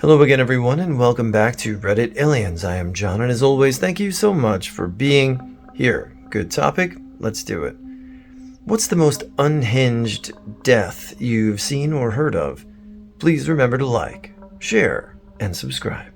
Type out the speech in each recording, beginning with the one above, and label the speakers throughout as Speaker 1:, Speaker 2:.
Speaker 1: Hello again, everyone, and welcome back to Reddit Aliens. I am John, and as always, thank you so much for being here. Good topic, let's do it. What's the most unhinged death you've seen or heard of? Please remember to like, share, and subscribe.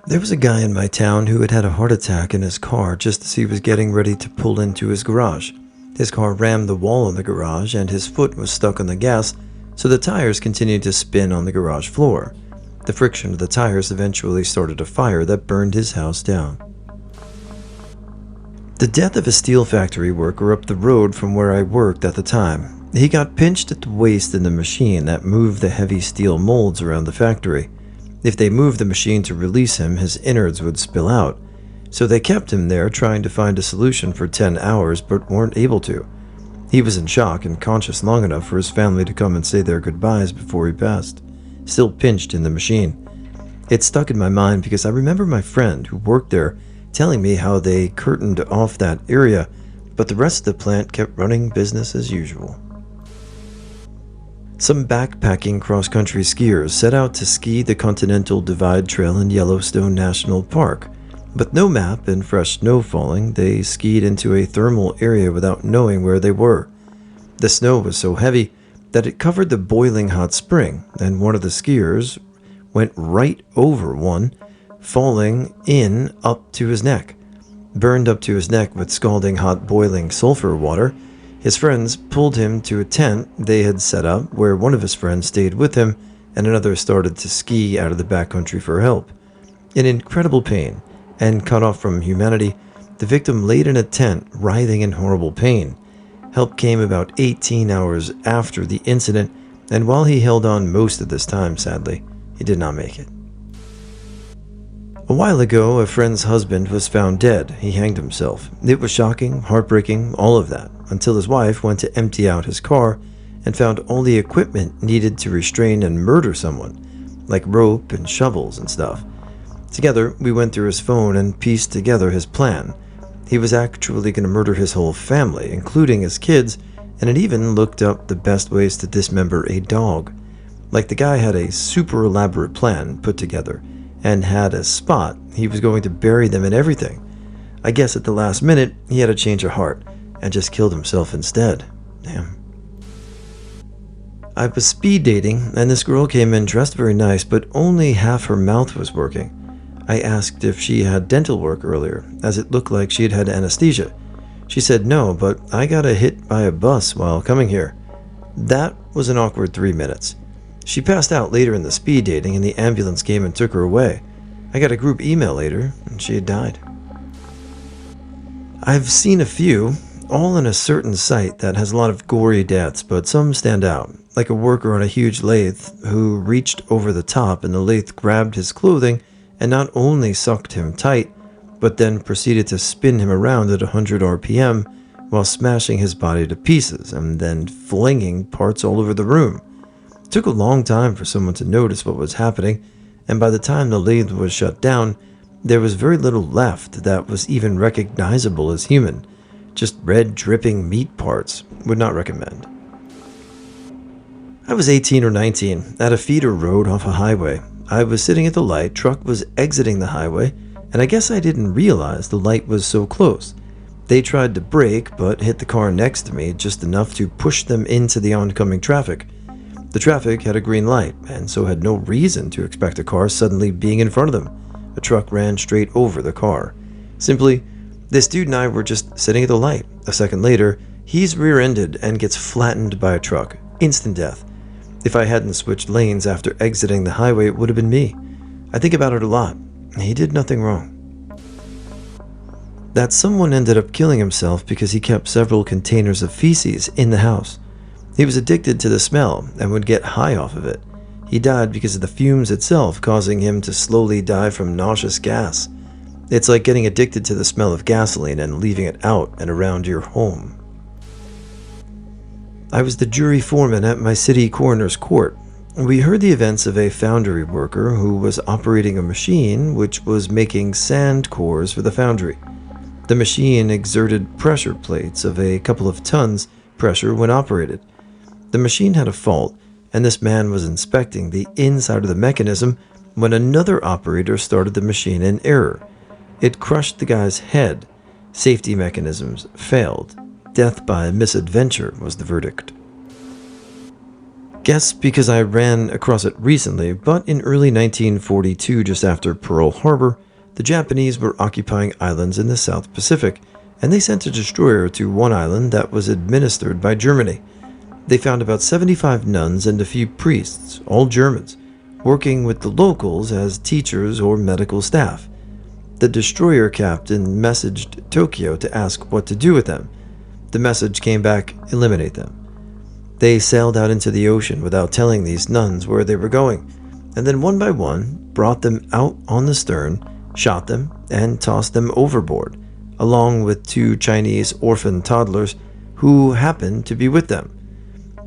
Speaker 1: There was a guy in my town who had had a heart attack in his car just as he was getting ready to pull into his garage. His car rammed the wall in the garage, and his foot was stuck on the gas, so the tires continued to spin on the garage floor. The friction of the tires eventually started a fire that burned his house down. The death of a steel factory worker up the road from where I worked at the time. He got pinched at the waist in the machine that moved the heavy steel molds around the factory. If they moved the machine to release him, his innards would spill out. So they kept him there trying to find a solution for 10 hours but weren't able to. He was in shock and conscious long enough for his family to come and say their goodbyes before he passed, still pinched in the machine. It stuck in my mind because I remember my friend who worked there telling me how they curtained off that area, but the rest of the plant kept running business as usual. Some backpacking cross-country skiers set out to ski the Continental Divide Trail in Yellowstone National Park. With no map and fresh snow falling, they skied into a thermal area without knowing where they were. The snow was so heavy that it covered the boiling hot spring, and one of the skiers went right over one, falling in up to his neck. Burned up to his neck with scalding hot boiling sulfur water, his friends pulled him to a tent they had set up where one of his friends stayed with him and another started to ski out of the backcountry for help. In incredible pain and cut off from humanity, the victim laid in a tent, writhing in horrible pain. Help came about 18 hours after the incident, and while he held on most of this time, sadly, he did not make it. A while ago, a friend's husband was found dead. He hanged himself. It was shocking, heartbreaking, all of that, until his wife went to empty out his car and found all the equipment needed to restrain and murder someone, like rope and shovels and stuff. Together, we went through his phone and pieced together his plan. He was actually going to murder his whole family, including his kids, and it even looked up the best ways to dismember a dog. Like the guy had a super elaborate plan put together and had a spot he was going to bury them and everything. I guess at the last minute, he had a change of heart and just killed himself instead. Damn. I was speed dating, and this girl came in dressed very nice, but only half her mouth was working. I asked if she had dental work earlier, as it looked like she had had anesthesia. She said no, but I got hit by a bus while coming here. That was an awkward 3 minutes. She passed out later in the speed dating, and the ambulance came and took her away. I got a group email later, and she had died. I've seen a few, all in a certain site that has a lot of gory deaths, but some stand out, like a worker on a huge lathe who reached over the top and the lathe grabbed his clothing and not only sucked him tight, but then proceeded to spin him around at 100 RPM while smashing his body to pieces and then flinging parts all over the room. It took a long time for someone to notice what was happening, and by the time the lathe was shut down, there was very little left that was even recognizable as human. Just red dripping meat parts. Would not recommend. I was 18 or 19 at a feeder road off a highway. I was sitting at the light, truck was exiting the highway, and I guess I didn't realize the light was so close. They tried to brake, but hit the car next to me just enough to push them into the oncoming traffic. The traffic had a green light, and so had no reason to expect a car suddenly being in front of them. A truck ran straight over the car. Simply, this dude and I were just sitting at the light. A second later, he's rear-ended and gets flattened by a truck. Instant death. If I hadn't switched lanes after exiting the highway, it would have been me. I think about it a lot. He did nothing wrong. That someone ended up killing himself because he kept several containers of feces in the house. He was addicted to the smell and would get high off of it. He died because of the fumes itself, causing him to slowly die from nauseous gas. It's like getting addicted to the smell of gasoline and leaving it out and around your home. I was the jury foreman at my city coroner's court. We heard the events of a foundry worker who was operating a machine which was making sand cores for the foundry. The machine exerted pressure plates of a couple of tons pressure when operated. The machine had a fault, and this man was inspecting the inside of the mechanism when another operator started the machine in error. It crushed the guy's head. Safety mechanisms failed. Death by misadventure was the verdict. Guess because I ran across it recently, but in early 1942, just after Pearl Harbor, the Japanese were occupying islands in the South Pacific, and they sent a destroyer to one island that was administered by Germany. They found about 75 nuns and a few priests, all Germans, working with the locals as teachers or medical staff. The destroyer captain messaged Tokyo to ask what to do with them. The message came back, eliminate them. They sailed out into the ocean without telling these nuns where they were going, and then one by one brought them out on the stern, shot them, and tossed them overboard, along with 2 Chinese orphan toddlers who happened to be with them.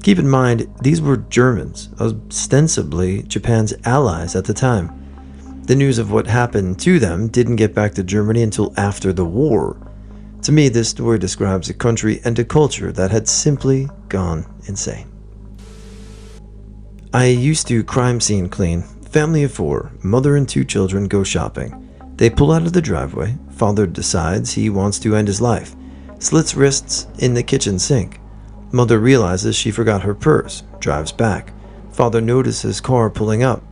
Speaker 1: Keep in mind, these were Germans, ostensibly Japan's allies at the time. The news of what happened to them didn't get back to Germany until after the war. To me, this story describes a country and a culture that had simply gone insane. I used to crime scene clean. Family of 4, mother and 2 children go shopping. They pull out of the driveway. Father decides he wants to end his life. Slits wrists in the kitchen sink. Mother realizes she forgot her purse, drives back. Father notices car pulling up,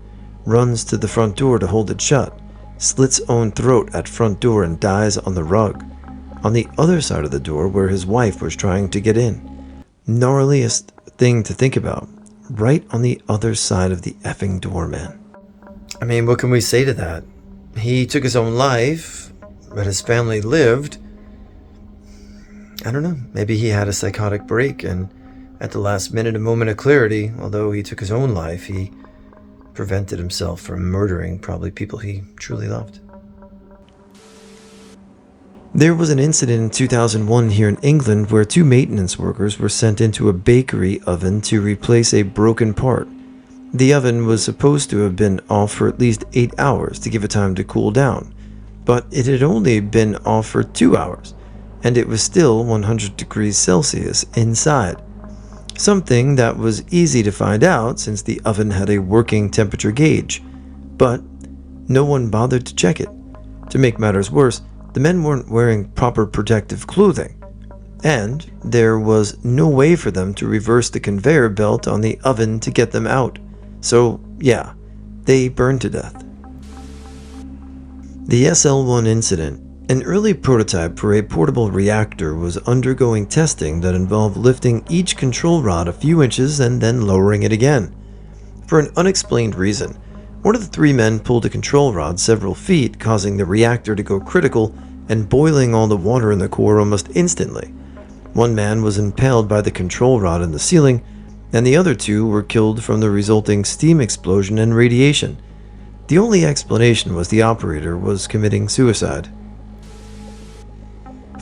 Speaker 1: runs to the front door to hold it shut, slits own throat at front door and dies on the rug, on the other side of the door where his wife was trying to get in. Gnarliest thing to think about, right on the other side of the effing door, man. I mean, what can we say to that? He took his own life, but his family lived. I don't know, maybe he had a psychotic break, and at the last minute, a moment of clarity, although he took his own life, he prevented himself from murdering probably people he truly loved. There was an incident in 2001 here in England where 2 maintenance workers were sent into a bakery oven to replace a broken part. The oven was supposed to have been off for at least 8 hours to give it time to cool down, but it had only been off for 2 hours, and it was still 100 degrees Celsius inside. Something that was easy to find out since the oven had a working temperature gauge, but no one bothered to check it. To make matters worse, the men weren't wearing proper protective clothing, and there was no way for them to reverse the conveyor belt on the oven to get them out. So, yeah, they burned to death. The SL-1 incident. An early prototype for a portable reactor was undergoing testing that involved lifting each control rod a few inches and then lowering it again. For an unexplained reason, one of the 3 men pulled a control rod several feet, causing the reactor to go critical and boiling all the water in the core almost instantly. One man was impaled by the control rod in the ceiling, and the other 2 were killed from the resulting steam explosion and radiation. The only explanation was the operator was committing suicide.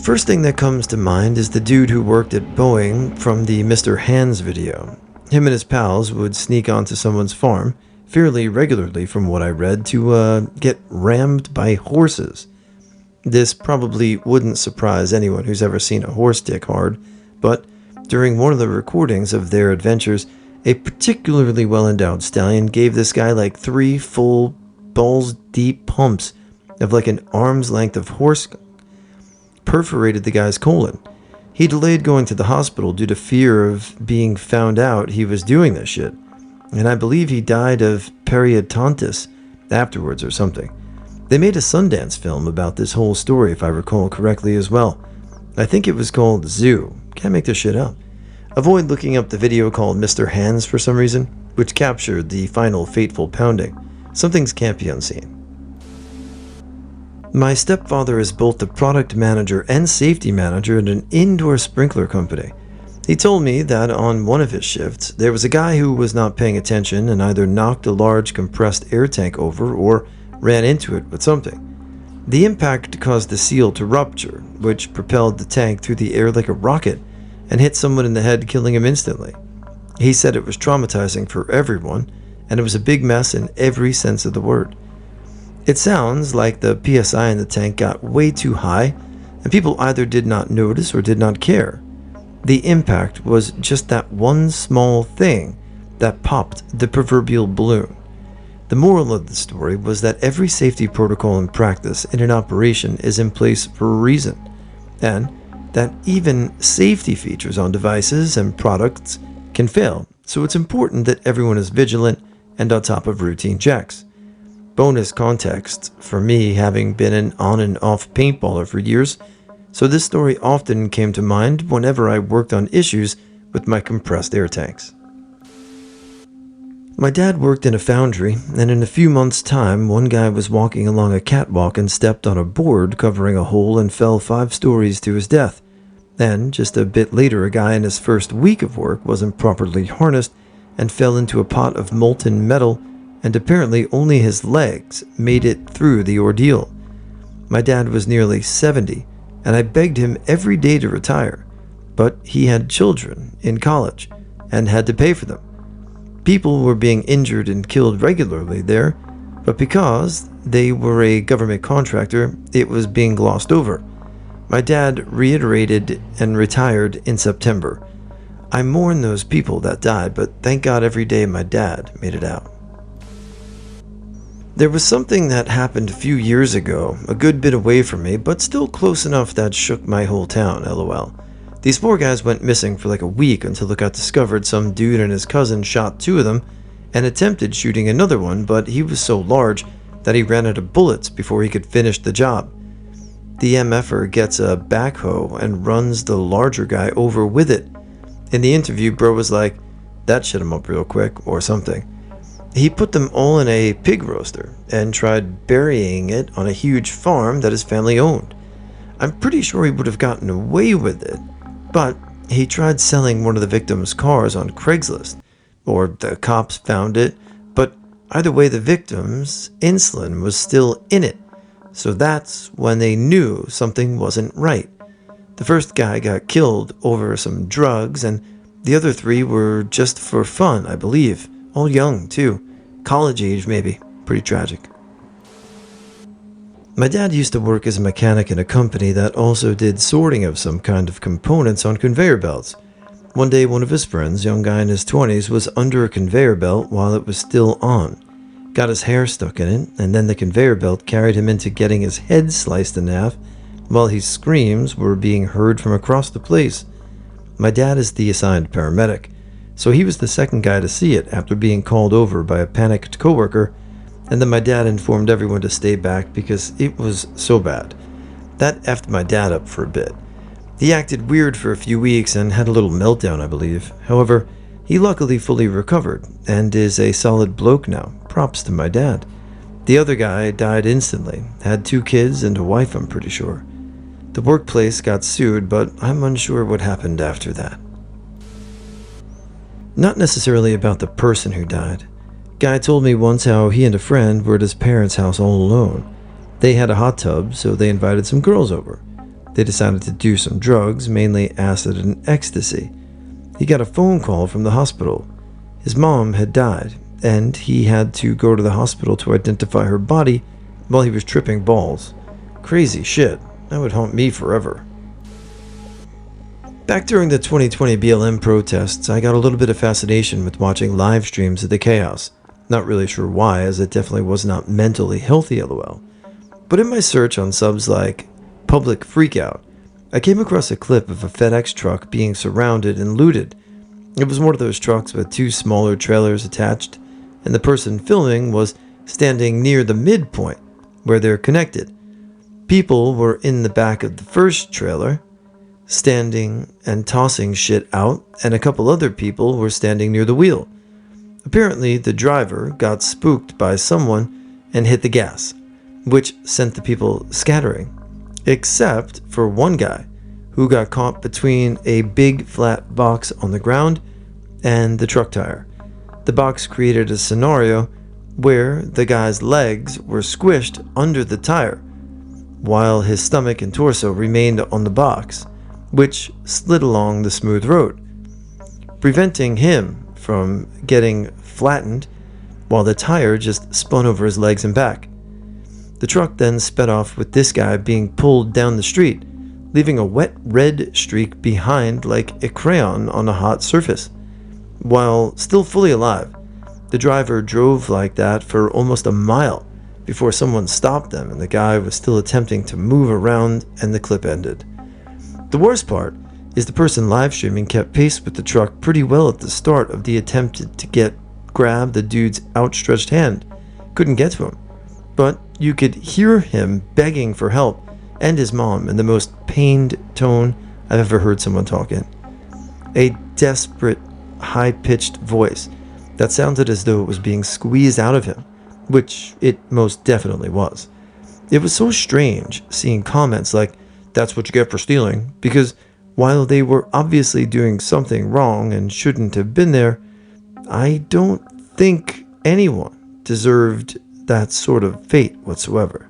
Speaker 1: First thing that comes to mind is the dude who worked at Boeing from the Mr. Hands video. Him and his pals would sneak onto someone's farm fairly regularly, from what I read, to get rammed by horses. This probably wouldn't surprise anyone who's ever seen a horse dick hard, but during one of the recordings of their adventures, a particularly well-endowed stallion gave this guy like 3 full balls-deep pumps of like an arm's length of horse perforated the guy's colon. He delayed going to the hospital due to fear of being found out he was doing this shit, and I believe he died of periodontitis afterwards or something. They made a Sundance film about this whole story, if I recall correctly as well. I think it was called Zoo. Can't make this shit up. Avoid looking up the video called Mr. Hands for some reason, which captured the final fateful pounding. Some things can't be unseen. My stepfather is both the product manager and safety manager at an indoor sprinkler company. He told me that on one of his shifts, there was a guy who was not paying attention and either knocked a large compressed air tank over or ran into it with something. The impact caused the seal to rupture, which propelled the tank through the air like a rocket and hit someone in the head, killing him instantly. He said it was traumatizing for everyone, and it was a big mess in every sense of the word. It sounds like the PSI in the tank got way too high, and people either did not notice or did not care. The impact was just that one small thing that popped the proverbial balloon. The moral of the story was that every safety protocol and practice in an operation is in place for a reason, and that even safety features on devices and products can fail, so it's important that everyone is vigilant and on top of routine checks. Bonus context for me having been an on and off paintballer for years, so this story often came to mind whenever I worked on issues with my compressed air tanks. My dad worked in a foundry, and in a few months' time, one guy was walking along a catwalk and stepped on a board covering a hole and fell 5 stories to his death. Then, just a bit later, a guy in his first week of work wasn't properly harnessed and fell into a pot of molten metal, and apparently only his legs made it through the ordeal. My dad was nearly 70, and I begged him every day to retire, but he had children in college and had to pay for them. People were being injured and killed regularly there, but because they were a government contractor, it was being glossed over. My dad reiterated and retired in September. I mourn those people that died, but thank God every day my dad made it out. There was something that happened a few years ago, a good bit away from me, but still close enough that shook my whole town, lol. These 4 guys went missing for like a week until it got discovered some dude and his cousin shot 2 of them and attempted shooting another one, but he was so large that he ran out of bullets before he could finish the job. The MFer gets a backhoe and runs the larger guy over with it. In the interview, bro was like, "That shut him up real quick," or something. He put them all in a pig roaster and tried burying it on a huge farm that his family owned. I'm pretty sure he would have gotten away with it, but he tried selling one of the victim's cars on Craigslist, or the cops found it, but either way the victim's insulin was still in it, so that's when they knew something wasn't right. The first guy got killed over some drugs, and the other 3 were just for fun, I believe. All young, too. College age, maybe. Pretty tragic. My dad used to work as a mechanic in a company that also did sorting of some kind of components on conveyor belts. One day, one of his friends, young guy in his 20s, was under a conveyor belt while it was still on. Got his hair stuck in it, and then the conveyor belt carried him into getting his head sliced in half, while his screams were being heard from across the place. My dad is the assigned paramedic, so he was the second guy to see it after being called over by a panicked coworker, and then my dad informed everyone to stay back because it was so bad. That effed my dad up for a bit. He acted weird for a few weeks and had a little meltdown, I believe. However, he luckily fully recovered and is a solid bloke now. Props to my dad. The other guy died instantly, had 2 kids and a wife, I'm pretty sure. The workplace got sued, but I'm unsure what happened after that. Not necessarily about the person who died. Guy told me once how he and a friend were at his parents' house all alone. They had a hot tub, so they invited some girls over. They decided to do some drugs, mainly acid and ecstasy. He got a phone call from the hospital. His mom had died, and he had to go to the hospital to identify her body while he was tripping balls. Crazy shit. That would haunt me forever. Back during the 2020 BLM protests, I got a little bit of fascination with watching live streams of the chaos. Not really sure why, as it definitely was not mentally healthy, lol. But in my search on subs like Public Freakout, I came across a clip of a FedEx truck being surrounded and looted. It was one of those trucks with 2 smaller trailers attached, and the person filming was standing near the midpoint where they're connected. People were in the back of the first trailer, standing and tossing shit out, and a couple other people were standing near the wheel. Apparently, the driver got spooked by someone and hit the gas, which sent the people scattering, except for one guy who got caught between a big flat box on the ground and the truck tire. The box created a scenario where the guy's legs were squished under the tire, while his stomach and torso remained on the box, which slid along the smooth road, preventing him from getting flattened while the tire just spun over his legs and back. The truck then sped off with this guy being pulled down the street, leaving a wet red streak behind like a crayon on a hot surface. While still fully alive, the driver drove like that for almost a mile before someone stopped them and the guy was still attempting to move around and the clip ended. The worst part is the person live streaming kept pace with the truck pretty well at the start of the attempt to grab the dude's outstretched hand. Couldn't get to him, but you could hear him begging for help and his mom in the most pained tone I've ever heard someone talk in. A desperate, high-pitched voice that sounded as though it was being squeezed out of him, which it most definitely was. It was so strange seeing comments like, "That's what you get for stealing," because while they were obviously doing something wrong and shouldn't have been there, I don't think anyone deserved that sort of fate whatsoever.